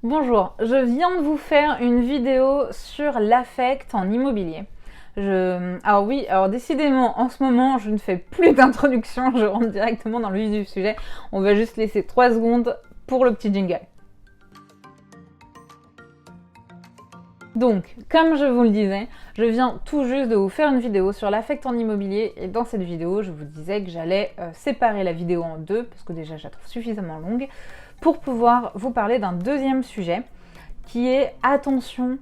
Bonjour, je viens de vous faire une vidéo sur l'affect en immobilier. Alors décidément, en ce moment, je ne fais plus d'introduction, je rentre directement dans le vif du sujet. On va juste laisser 3 secondes pour le petit jingle. Donc, comme je vous le disais, je viens tout juste de vous faire une vidéo sur l'affect en immobilier et dans cette vidéo, je vous disais que j'allais séparer la vidéo en deux, parce que déjà je la trouve suffisamment longue, pour pouvoir vous parler d'un deuxième sujet qui est attention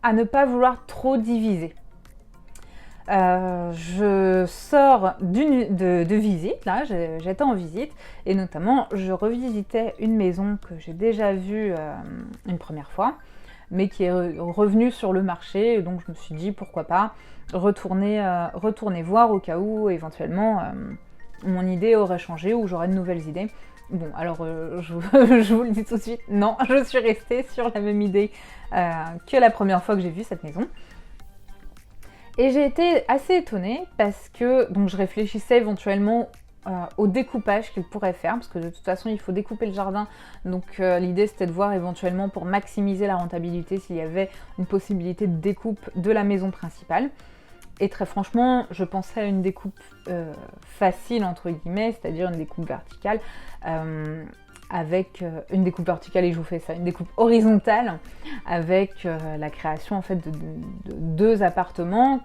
à ne pas vouloir trop diviser. Je sors de visite, là, j'étais en visite, et notamment je revisitais une maison que j'ai déjà vue une première fois, mais qui est revenue sur le marché, et donc je me suis dit pourquoi pas retourner voir au cas où éventuellement mon idée aurait changé ou j'aurais de nouvelles idées. Bon, alors je vous le dis tout de suite, non, je suis restée sur la même idée que la première fois que j'ai vu cette maison. Et j'ai été assez étonnée parce que donc je réfléchissais éventuellement au découpage qu'il pourrait faire, parce que de toute façon il faut découper le jardin, donc l'idée c'était de voir éventuellement pour maximiser la rentabilité s'il y avait une possibilité de découpe de la maison principale. Et très franchement, je pensais à une découpe facile entre guillemets, c'est-à-dire une découpe verticale, avec une découpe verticale, et je vous fais ça, une découpe horizontale avec la création en fait de 2 appartements,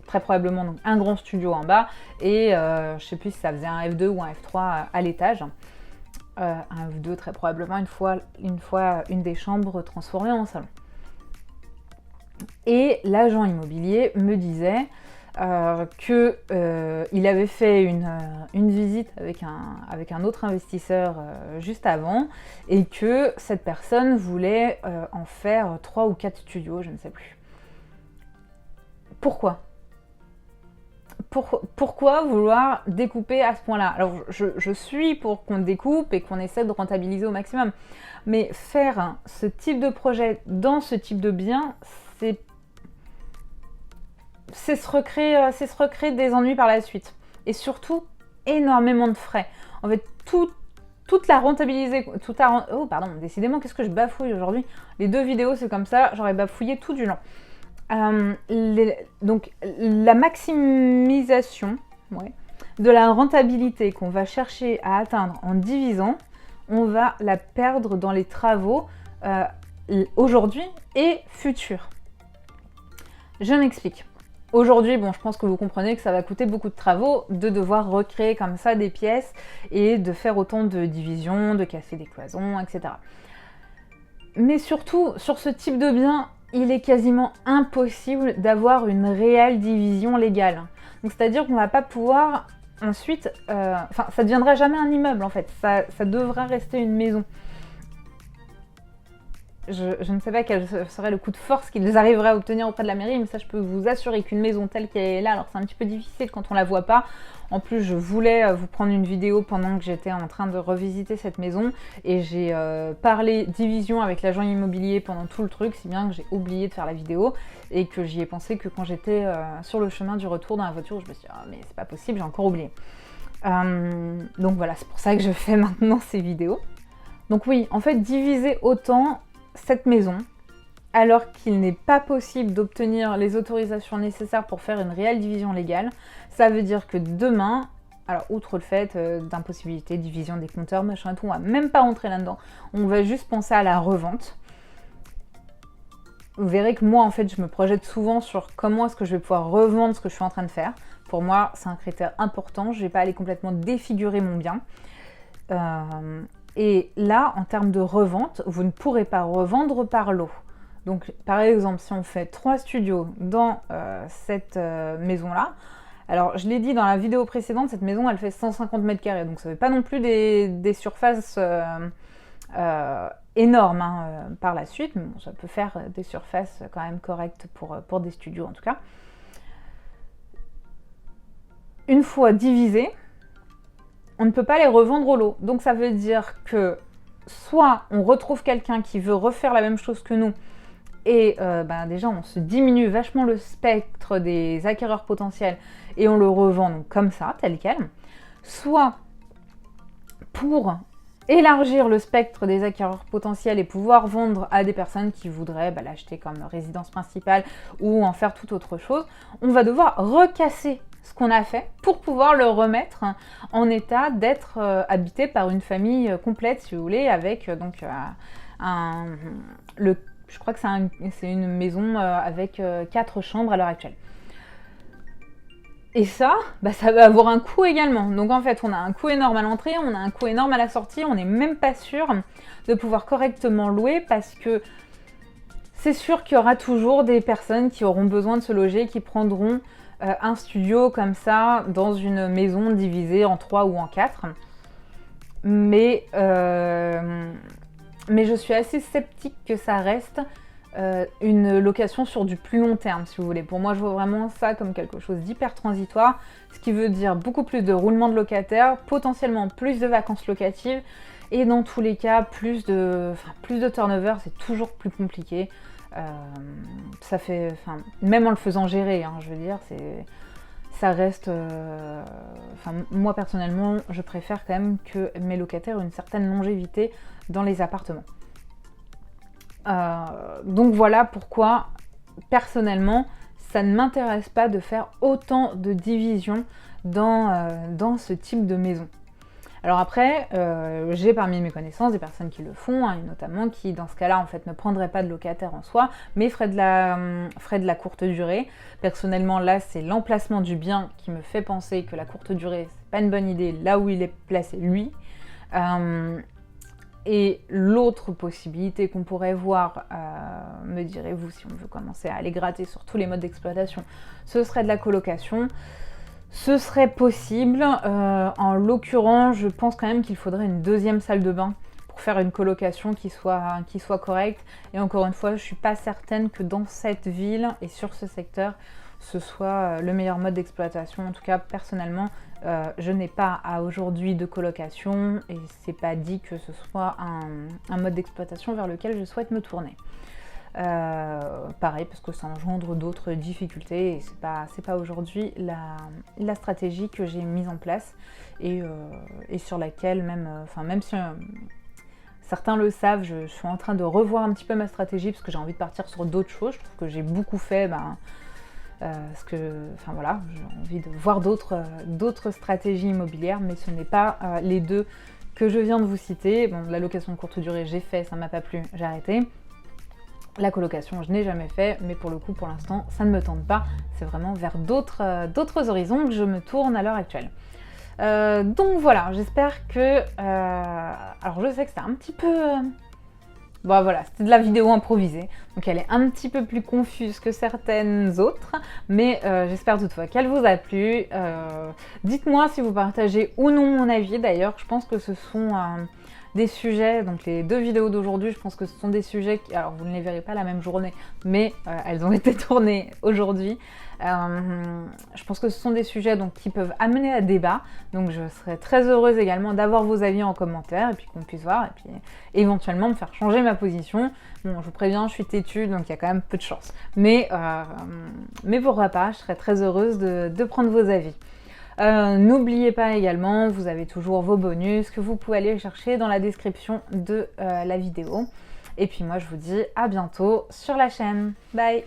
très probablement donc un grand studio en bas et je sais plus si ça faisait un F2 ou un F3 à l'étage. Un F2 très probablement une des chambres transformée en salon. Et l'agent immobilier me disait qu'il avait fait une visite avec un autre investisseur juste avant et que cette personne voulait en faire 3 ou 4 studios, je ne sais plus. Pourquoi vouloir découper à ce point-là? Alors je suis pour qu'on découpe et qu'on essaie de rentabiliser au maximum, mais faire ce type de projet dans ce type de bien, c'est se recréer des ennuis par la suite. Et surtout, énormément de frais. En fait, toute la rentabilité... Oh, pardon, décidément, qu'est-ce que je bafouille aujourd'hui? Les 2 vidéos, c'est comme ça, j'aurais bafouillé tout du long. Donc, la maximisation de la rentabilité qu'on va chercher à atteindre en divisant, on va la perdre dans les travaux aujourd'hui et futurs. Je m'explique. Aujourd'hui, bon, je pense que vous comprenez que ça va coûter beaucoup de travaux de devoir recréer comme ça des pièces et de faire autant de divisions, de casser des cloisons, etc. Mais surtout, sur ce type de bien, il est quasiment impossible d'avoir une réelle division légale. Donc, c'est-à-dire qu'on va pas pouvoir ensuite... ça deviendra jamais un immeuble, en fait. Ça devra rester une maison. Je ne sais pas quel serait le coup de force qu'ils arriveraient à obtenir auprès de la mairie, mais ça je peux vous assurer qu'une maison telle qu'elle est là, alors c'est un petit peu difficile quand on la voit pas. En plus, je voulais vous prendre une vidéo pendant que j'étais en train de revisiter cette maison et j'ai parlé division avec l'agent immobilier pendant tout le truc, si bien que j'ai oublié de faire la vidéo et que j'y ai pensé que quand j'étais sur le chemin du retour dans la voiture, je me suis dit mais c'est pas possible, j'ai encore oublié. Donc voilà, c'est pour ça que je fais maintenant ces vidéos. Donc oui, en fait, diviser autant cette maison, alors qu'il n'est pas possible d'obtenir les autorisations nécessaires pour faire une réelle division légale, ça veut dire que demain, alors outre le fait d'impossibilité, division des compteurs, machin et tout, on va même pas rentrer là-dedans, on va juste penser à la revente. Vous verrez que moi, en fait, je me projette souvent sur comment est-ce que je vais pouvoir revendre ce que je suis en train de faire. Pour moi, c'est un critère important, je vais pas aller complètement défigurer mon bien. Et là, en termes de revente, vous ne pourrez pas revendre par lot. Donc, par exemple, si on fait 3 studios dans cette maison-là, alors je l'ai dit dans la vidéo précédente, cette maison, elle fait 150 mètres carrés, donc ça ne fait pas non plus des surfaces énormes par la suite, mais bon, ça peut faire des surfaces quand même correctes pour des studios en tout cas. Une fois divisé, on ne peut pas les revendre au lot. Donc ça veut dire que soit on retrouve quelqu'un qui veut refaire la même chose que nous et déjà on se diminue vachement le spectre des acquéreurs potentiels et on le revend donc comme ça, tel quel. Soit pour élargir le spectre des acquéreurs potentiels et pouvoir vendre à des personnes qui voudraient l'acheter comme résidence principale ou en faire toute autre chose, on va devoir recasser ce qu'on a fait pour pouvoir le remettre en état d'être habité par une famille complète, si vous voulez, avec je crois que c'est une maison avec 4 chambres à l'heure actuelle. Et ça, ça va avoir un coût également. Donc en fait, on a un coût énorme à l'entrée, on a un coût énorme à la sortie, on n'est même pas sûr de pouvoir correctement louer parce que c'est sûr qu'il y aura toujours des personnes qui auront besoin de se loger, qui prendront un studio comme ça dans une maison divisée en 3 ou en 4. Mais je suis assez sceptique que ça reste une location sur du plus long terme, si vous voulez. Pour moi, je vois vraiment ça comme quelque chose d'hyper transitoire, ce qui veut dire beaucoup plus de roulement de locataires, potentiellement plus de vacances locatives, et dans tous les cas, plus de turnover, c'est toujours plus compliqué. Ça fait, même en le faisant gérer, je veux dire, ça reste... moi, personnellement, je préfère quand même que mes locataires aient une certaine longévité dans les appartements. Donc voilà pourquoi, personnellement, ça ne m'intéresse pas de faire autant de divisions dans ce type de maison. Alors après, j'ai parmi mes connaissances des personnes qui le font, et notamment qui, dans ce cas-là, en fait, ne prendraient pas de locataire en soi, mais feraient de la courte durée. Personnellement, là, c'est l'emplacement du bien qui me fait penser que la courte durée, c'est pas une bonne idée là où il est placé, lui. Et l'autre possibilité qu'on pourrait voir, me direz-vous, si on veut commencer à aller gratter sur tous les modes d'exploitation, ce serait de la colocation. Ce serait possible. En l'occurrence, je pense quand même qu'il faudrait une deuxième salle de bain pour faire une colocation qui soit correcte. Et encore une fois, je ne suis pas certaine que dans cette ville et sur ce secteur, ce soit le meilleur mode d'exploitation. En tout cas, personnellement, je n'ai pas à aujourd'hui de colocation et c'est pas dit que ce soit un mode d'exploitation vers lequel je souhaite me tourner. Pareil, parce que ça engendre d'autres difficultés et c'est pas aujourd'hui la stratégie que j'ai mise en place et sur laquelle même si certains le savent, je suis en train de revoir un petit peu ma stratégie parce que j'ai envie de partir sur d'autres choses. Je trouve que j'ai beaucoup fait j'ai envie de voir d'autres stratégies immobilières, mais ce n'est pas les deux que je viens de vous citer. Bon, la location de courte durée, j'ai fait, ça m'a pas plu, j'ai arrêté. La colocation, je n'ai jamais fait, mais pour le coup, pour l'instant, ça ne me tente pas. C'est vraiment vers d'autres horizons que je me tourne à l'heure actuelle. Donc voilà, j'espère que... alors je sais que c'était un petit peu... voilà, c'était de la vidéo improvisée, donc elle est un petit peu plus confuse que certaines autres, mais j'espère toutefois qu'elle vous a plu. Dites-moi si vous partagez ou non mon avis. D'ailleurs, je pense que ce sont des sujets, donc les 2 vidéos d'aujourd'hui, je pense que ce sont des sujets qui, alors vous ne les verrez pas la même journée, mais elles ont été tournées aujourd'hui. Je pense que ce sont des sujets qui peuvent amener à débat, donc je serais très heureuse également d'avoir vos avis en commentaire et puis qu'on puisse voir et puis éventuellement me faire changer ma position. Bon, je vous préviens, je suis têtue, donc il y a quand même peu de chance, mais pourquoi pas, je serais très heureuse de prendre vos avis. N'oubliez pas également, vous avez toujours vos bonus que vous pouvez aller chercher dans la description de la vidéo. Et puis moi je vous dis à bientôt sur la chaîne. Bye!